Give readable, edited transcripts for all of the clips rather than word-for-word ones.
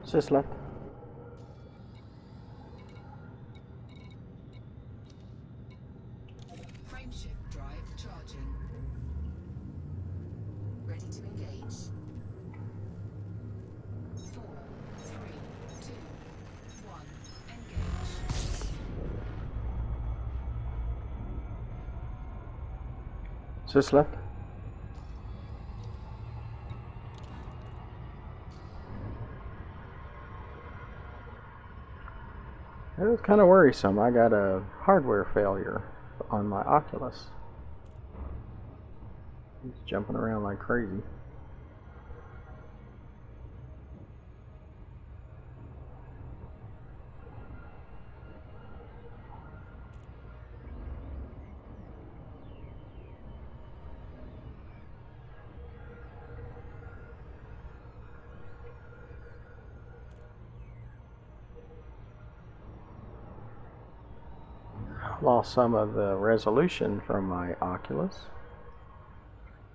Just left. Frameshift drive charging. Ready to engage. 4, 3, 2, 1. Engage. Just left. It was kind of worrisome. I got a hardware failure on my Oculus. He's jumping around like crazy. Lost some of the resolution from my Oculus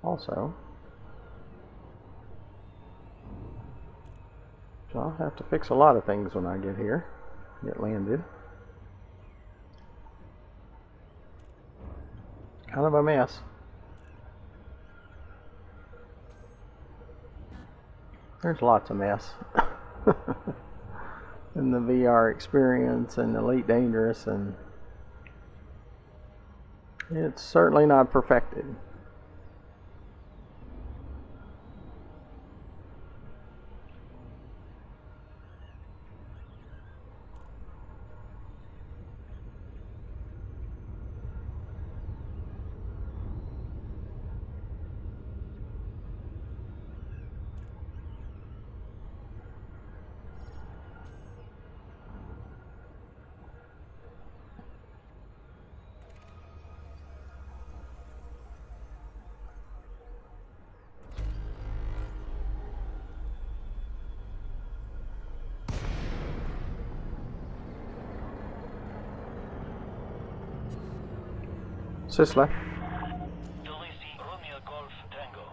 also, so I'll have to fix a lot of things when I get here, get landed. Kind of a mess. There's lots of mess in the VR experience and Elite Dangerous, and it's certainly not perfected. Sis left. Delisi, Romeo Golf Tango.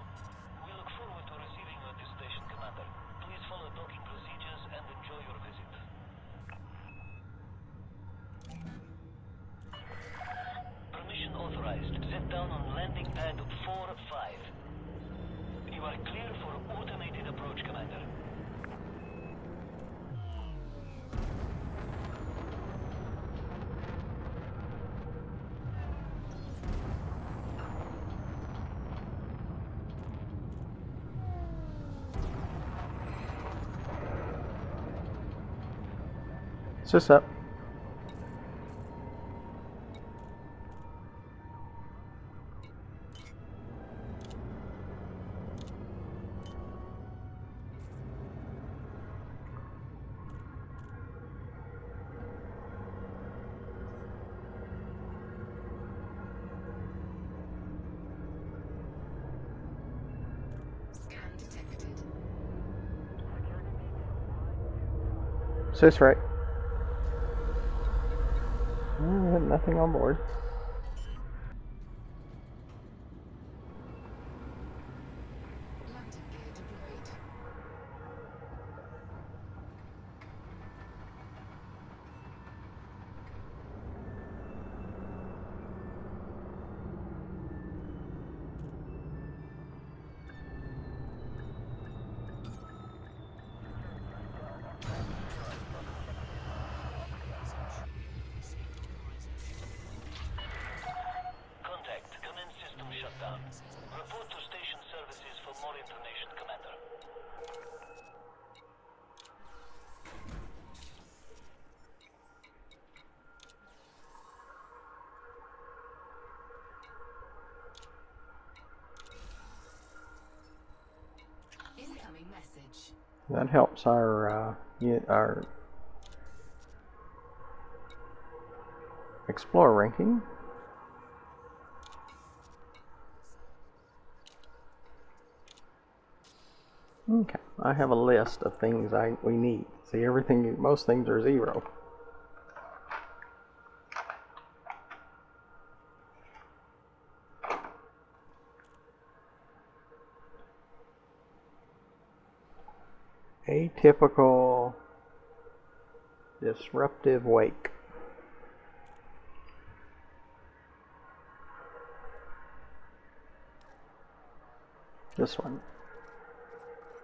We look forward to receiving you at this station, Commander. Please follow docking procedures and enjoy your visit. Permission authorized. Set down on landing pad 4-5. You are clear for automated approach, Commander. Sis up. Scan detected. Sis right. Nothing on board. Landing gear deployed. Contact. Commence system shutdown. Report to station services for more information, Commander. Incoming message. That helps our Explorer ranking. Okay, I have a list of things we need. See, most things are 0. Atypical disruptive wake. This one.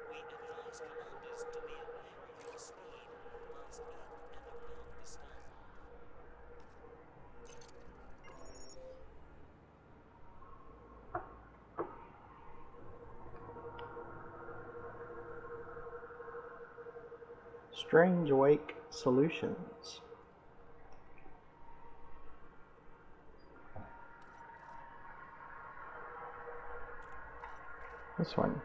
We advise commanders to be aware of your speed whilst in and around the storm. Strange Wake Solutions. This one.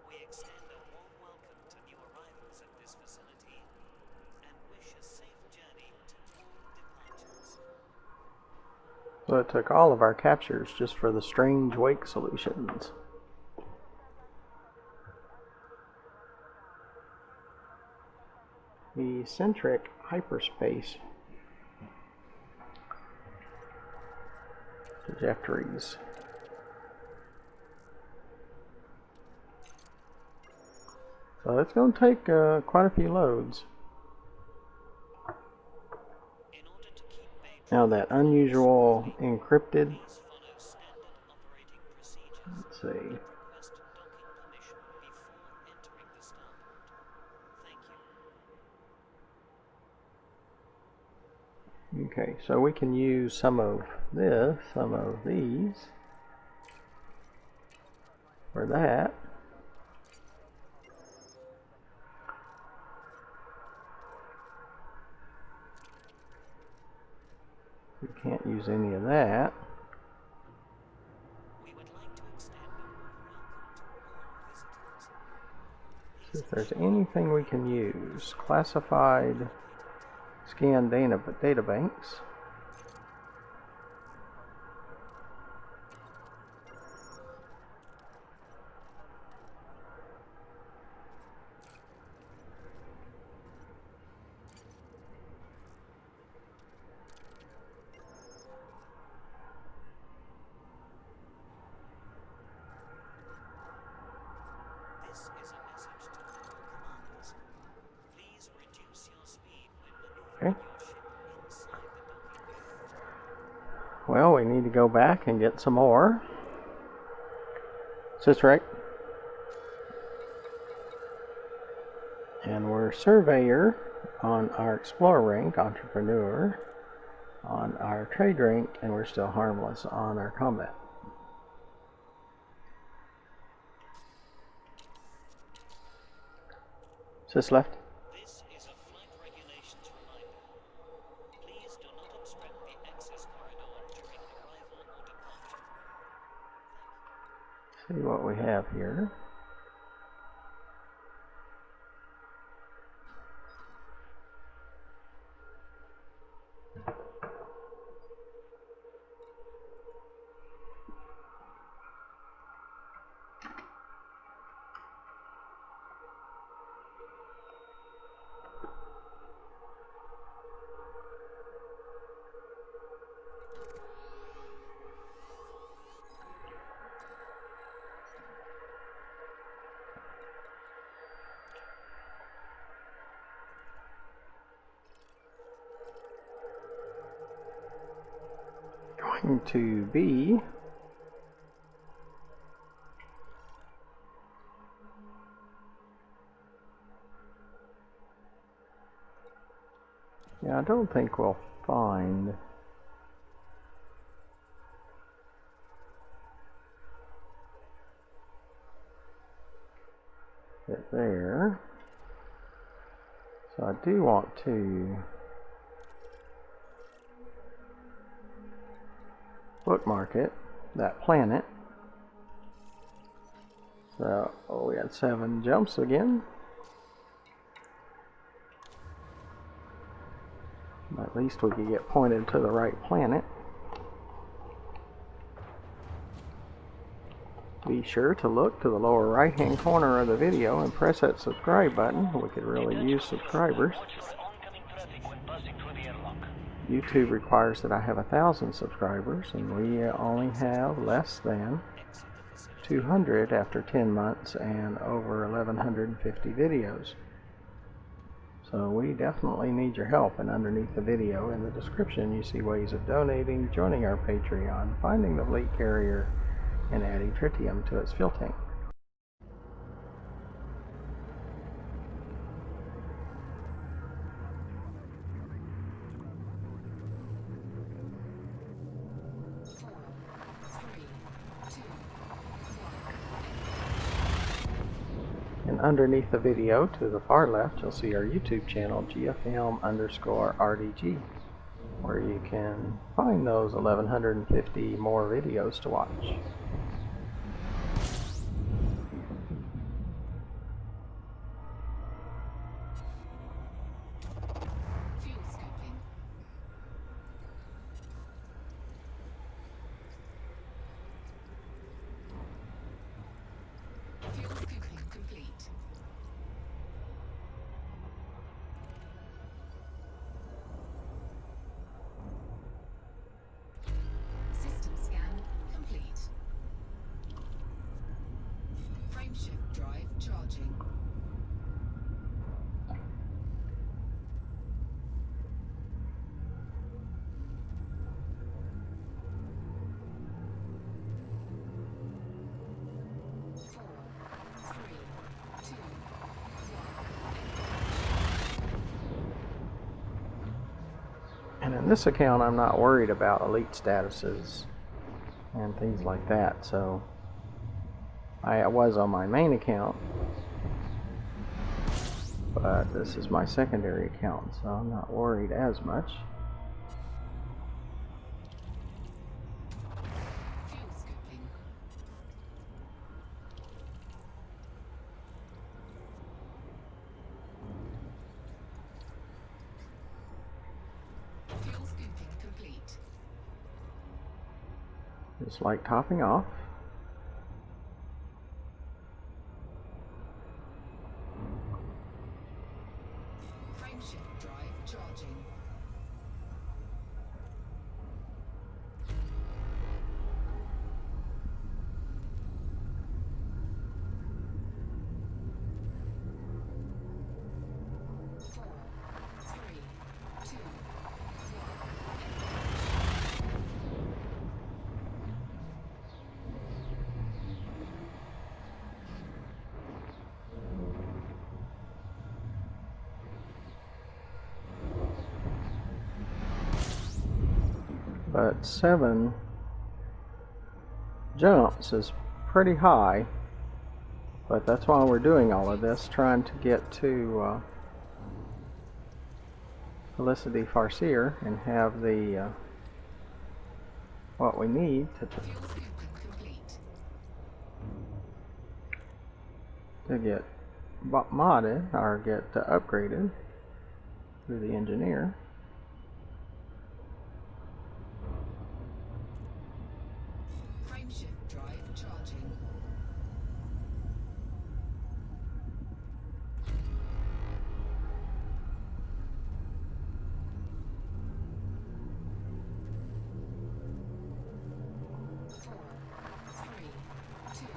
We extend a warm welcome to new arrivals at this facility and wish a safe journey to all departures. So it took all of our captures just for the Strange Wake Solutions. Eccentric hyperspace trajectories. So it's going to take quite a few loads. In order to keep Bay Now that unusual encrypted, please follow standard operating procedures. let's see, Request docking permission before entering the starport. Thank you. okay, so we can use some of this, some of these for that. We can't use any of that. We would like to extend a warm welcome to all visitors. See if there's anything we can use. Classified scan data banks. This is a message to all commanders. Please reduce your speed when maneuvering Okay. your ship inside the docking bay. Well, we need to go back and get some more. Is this right? And we're surveyor on our explorer rank, entrepreneur on our trade rank, and we're still harmless on our combat. Is this left? This is a flight regulations reminder. Please do not obstruct the access corridor during arrival or departure. See what we have here. Going to be I don't think we'll find it there. So I do want to bookmark it, that planet. So we got 7 jumps again. At least we could get pointed to the right planet. Be sure to look to the lower right hand corner of the video and press that subscribe button. We could really use subscribers. Watch for oncoming traffic when passing through the airlock. YouTube requires that I have 1,000 subscribers, and we only have less than Exit the facility. 200 after 10 months and over 1,150 videos. So we definitely need your help, and underneath the video in the description you see ways of donating, joining our Patreon, finding the fleet carrier, and adding tritium to its fuel tank. And underneath the video to the far left you'll see our YouTube channel, GFM_RDG, where you can find those 1,150 more videos to watch. Fuel scooping. Fuel scooping complete. System scan complete. Frameshift drive charging. And in this account I'm not worried about elite statuses and things like that, so I was on my main account, but this is my secondary account, so I'm not worried as much. Fuel scooping. Fuel scooping complete. Just like topping off. Frameshift drive charging. Four, three, two, But 7 jumps is pretty high, but that's why we're doing all of this, trying to get to Felicity Farseer and have the what we need fuel scooping complete. to get modded or get upgraded through the engineer. Frameshift drive charging. Four, three, two,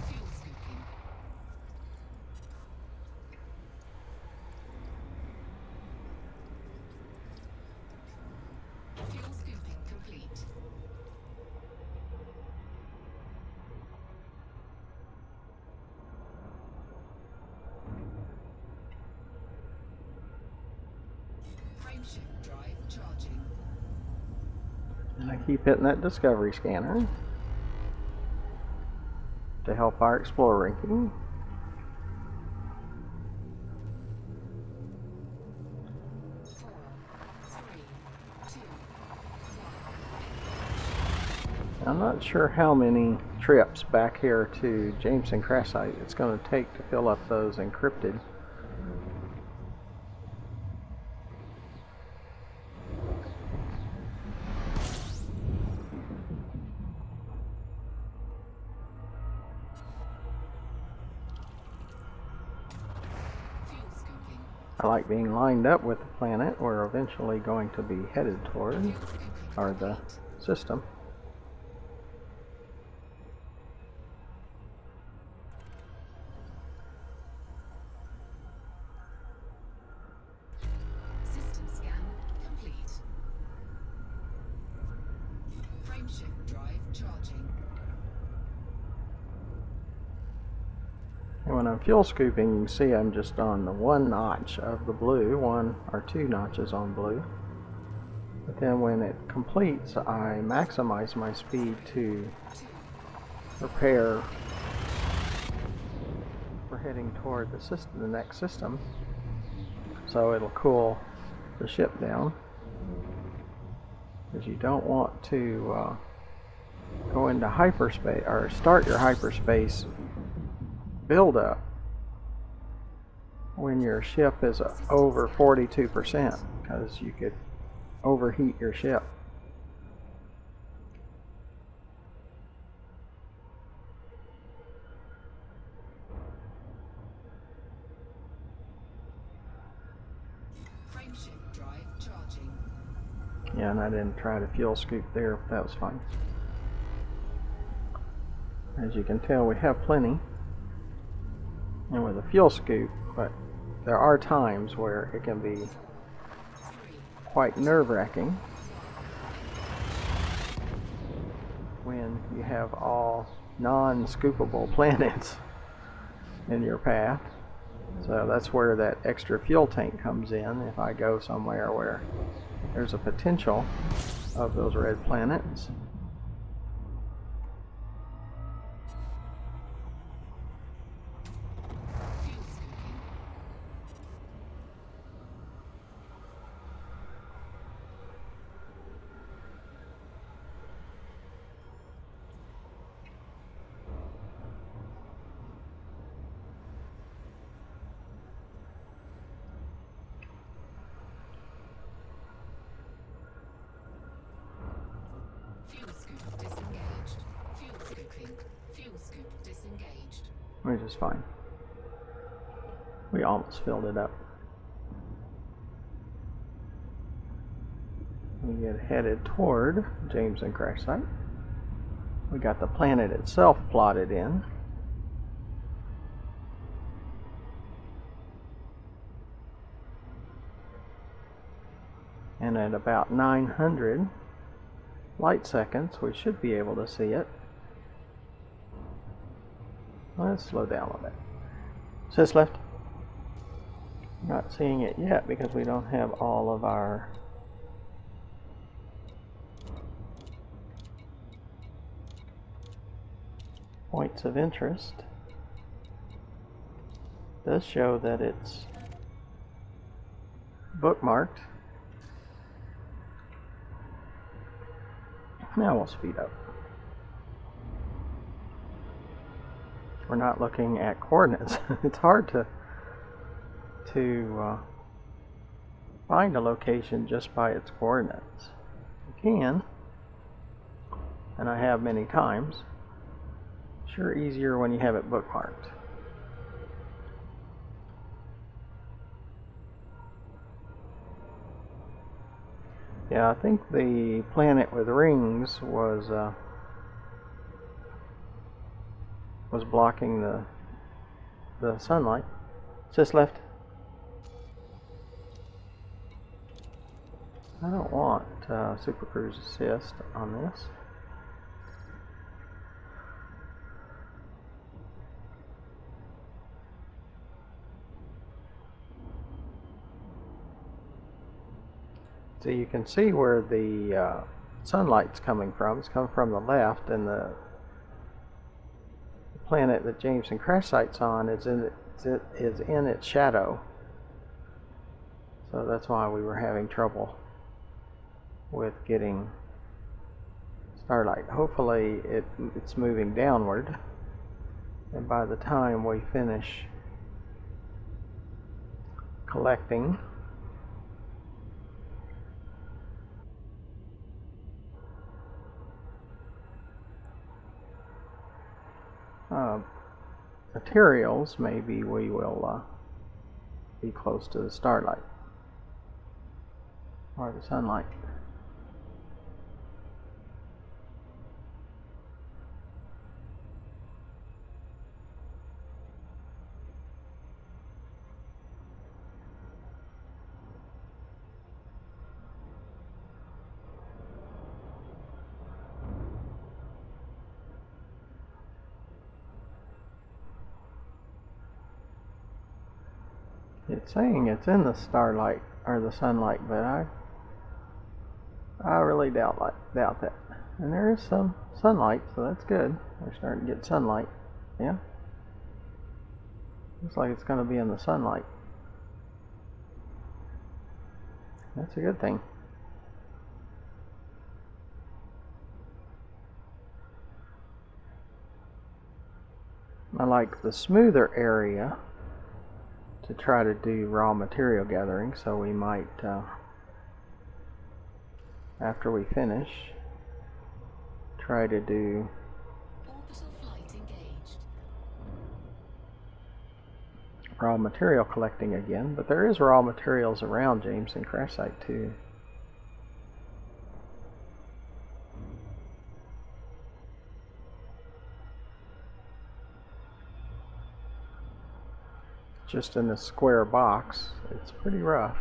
fuel scooping. Fuel scooping complete. Frameshift drive charging. And I keep hitting that discovery scanner to help our explorer ranking. Four, three, two, I'm not sure how many trips back here to Jameson crash site it's going to take to fill up those encrypted. Fuel scooping. I like being lined up with the planet we're eventually going to be headed toward, Fuel scooping or the complete. system. System scan complete. Frameshift drive charging. And when I'm fuel scooping, you can see I'm just on the one notch of the blue, one or two notches on blue. But then when it completes, I maximize my speed to 2. prepare for heading toward the system, the next system. So it'll cool the ship down, because you don't want to go into hyperspace or start your hyperspace buildup when your ship is over 42%, because you could overheat your ship. Frameshift drive charging. Yeah, and I didn't try to fuel scoop there, but that was fine. As you can tell, we have plenty. And with a fuel scoop, but there are times where it can be 3. quite nerve-wracking when you have all non-scoopable planets in your path. So that's where that extra fuel tank comes in. If I go somewhere where there's a potential of those red planets, Fuel scooping. Fuel scoop disengaged. Fuel scooping. Fuel scoop disengaged. which is fine. We almost filled it up. We get headed toward Jameson crash site. We got the planet itself plotted in. And at about 900 light seconds, we should be able to see it. Let's slow down a little bit. Sis left. Not seeing it yet because we don't have all of our points of interest. It does show that it's bookmarked. Now we'll speed up. We're not looking at coordinates. It's hard to find a location just by its coordinates. You can, and I have many times. Sure easier when you have it bookmarked. Yeah, I think the planet with rings was blocking the sunlight. Sis left. I don't want Super Cruise Assist on this. So you can see where the sunlight's coming from. It's coming from the left, and the planet that Jameson crash site's on is in its shadow. So that's why we were having trouble with getting starlight. Hopefully it's moving downward, and by the time we finish collecting, materials, maybe we will be close to the starlight or the sunlight. It's saying it's in the starlight or the sunlight, but I really doubt that. And there is some sunlight, so that's good. We're starting to get sunlight. Yeah. Looks like it's going to be in the sunlight. That's a good thing. I like the smoother area to try to do raw material gathering, so we might, after we finish, try to do Orbital flight engaged. raw material collecting again, but there is raw materials around Jameson crash site too. Just in this square box, it's pretty rough.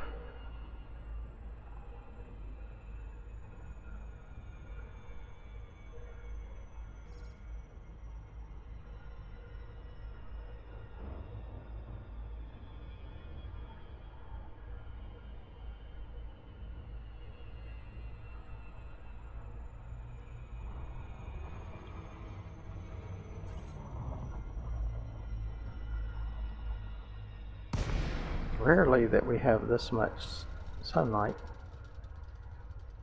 Rarely that we have this much sunlight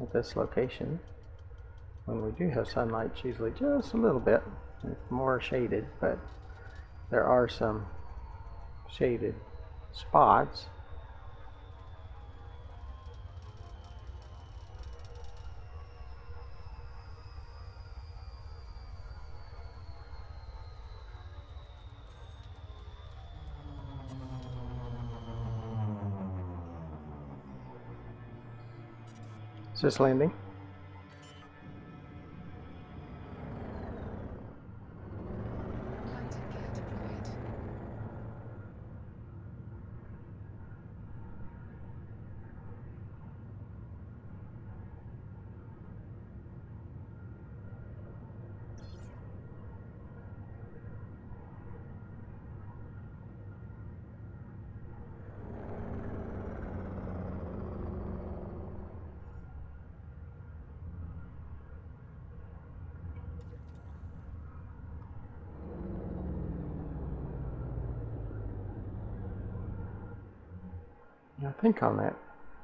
at this location. When we do have sunlight, it's usually just a little bit. It's more shaded, but there are some shaded spots. Is this landing? Landing gear deployed. I think on that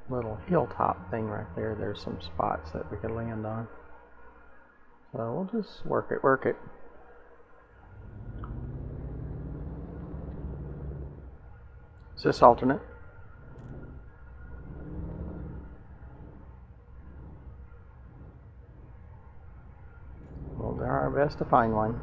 little hilltop thing right there, there's some spots that we could land on. So we'll just work it. Is this alternate? We'll do our best to find one.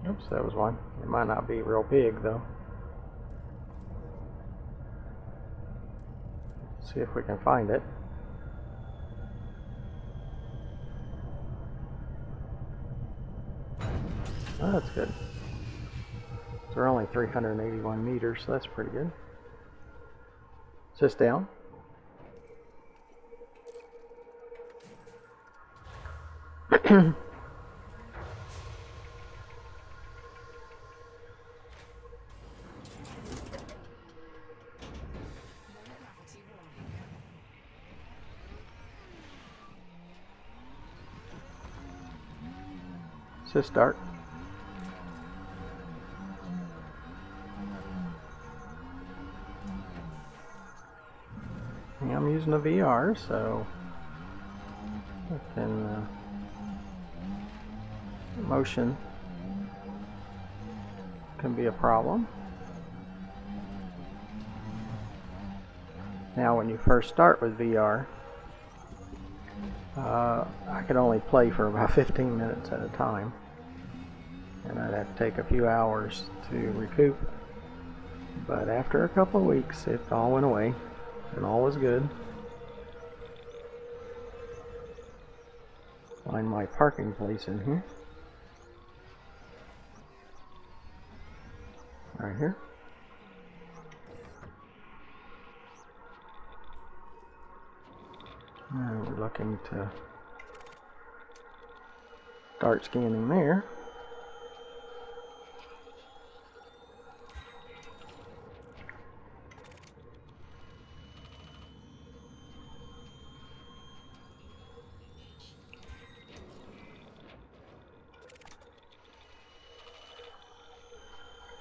Oops, that was one. It might not be real big though. See if we can find it. Oh, that's good. They're only 381 meters, so that's pretty good. Sit down. Low gravity warning. Sit start. Yeah, I'm using a VR, so I can motion can be a problem. Now when you first start with VR, I could only play for about 15 minutes at a time, and I'd have to take a few hours to recoup. But after a couple of weeks, it all went away and all was good. Find my parking place in here. Right here. And we're looking to start scanning there.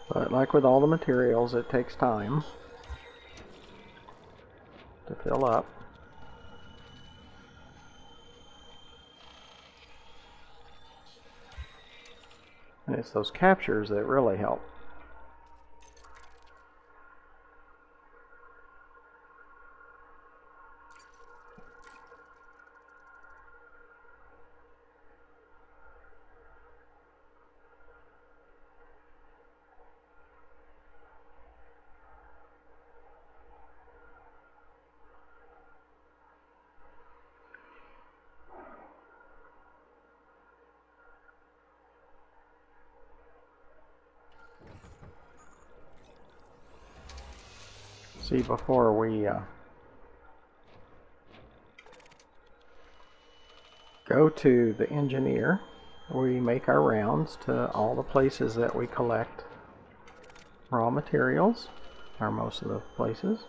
But like with all the materials, it takes time to fill up. And it's those captures that really help. See, before we go to the engineer, we make our rounds to all the places that we collect raw materials, or most of the places.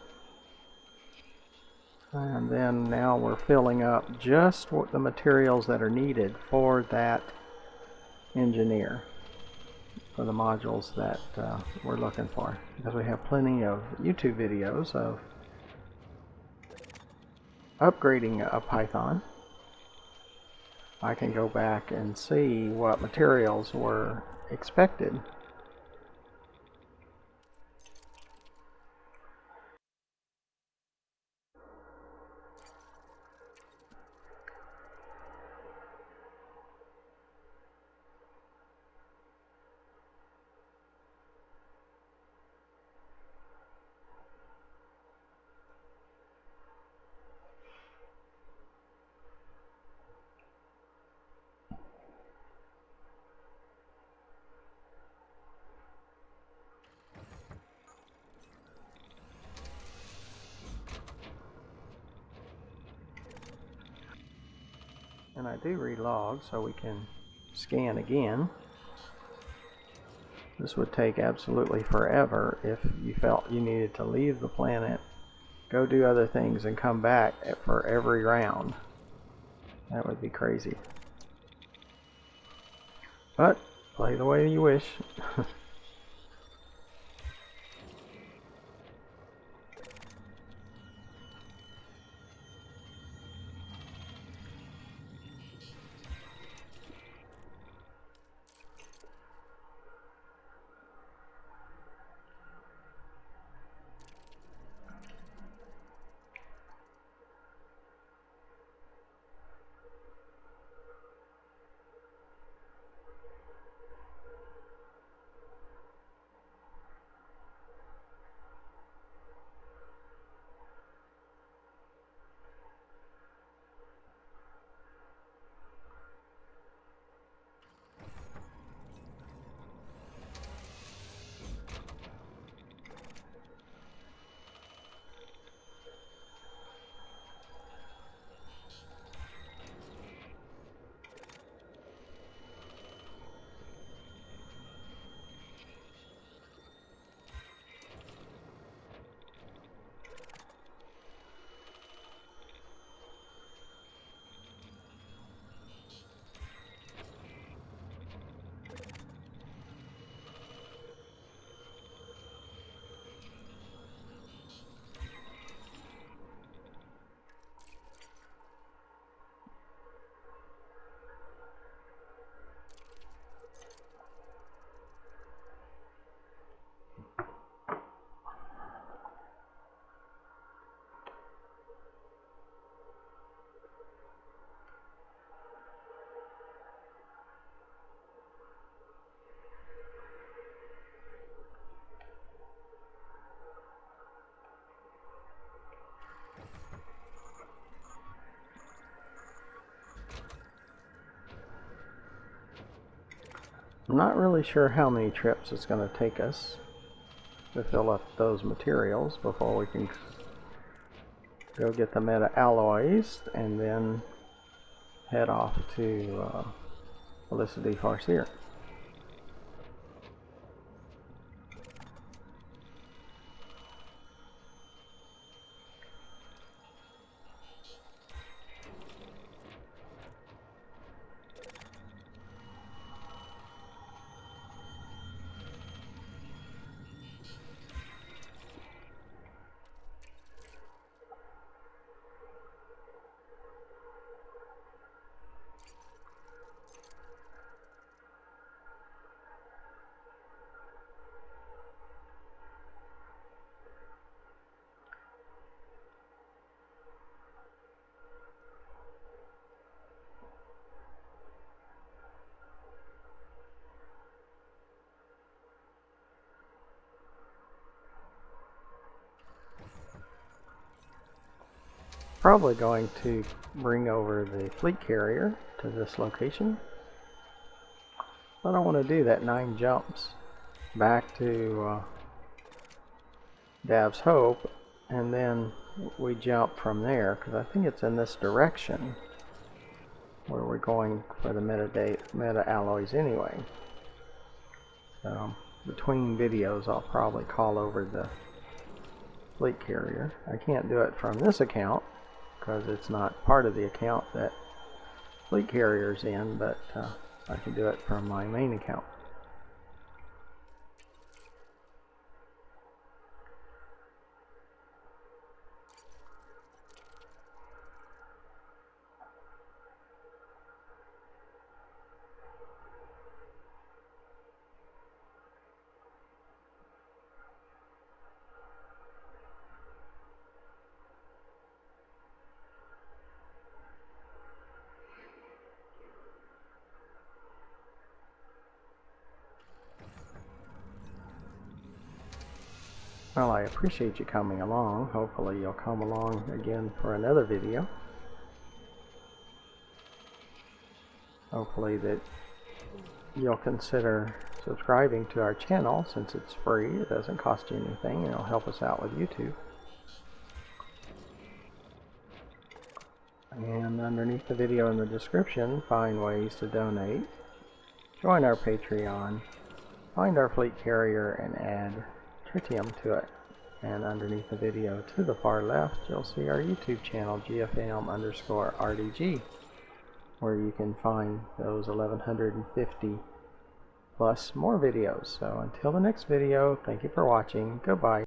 And then now we're filling up just what the materials that are needed for that engineer, for the modules that we're looking for, because we have plenty of YouTube videos of upgrading a Python. I can go back and see what materials were expected. And I do relog so we can scan again. This would take absolutely forever if you felt you needed to leave the planet, go do other things, and come back for every round. That would be crazy. But play the way you wish. I'm not really sure how many trips it's going to take us to fill up those materials before we can go get the meta alloys and then head off to Felicity Farseer. Probably going to bring over the fleet carrier to this location, but I want to do that 9 jumps back to Dav's Hope, and then we jump from there, because I think it's in this direction where we're going for the meta alloys anyway. So between videos I'll probably call over the fleet carrier. I can't do it from this account because it's not part of the account that fleet carrier's in, but I can do it from my main account. Well, I appreciate you coming along. Hopefully you'll come along again for another video. Hopefully that you'll consider subscribing to our channel, since it's free. It doesn't cost you anything, and it'll help us out with YouTube. And underneath the video in the description, find ways to donate, join our Patreon, find our fleet carrier, and add tritium to it. And underneath the video to the far left, you'll see our YouTube channel, GFM_RDG, where you can find those 1150 plus more videos. So until the next video, thank you for watching. Goodbye.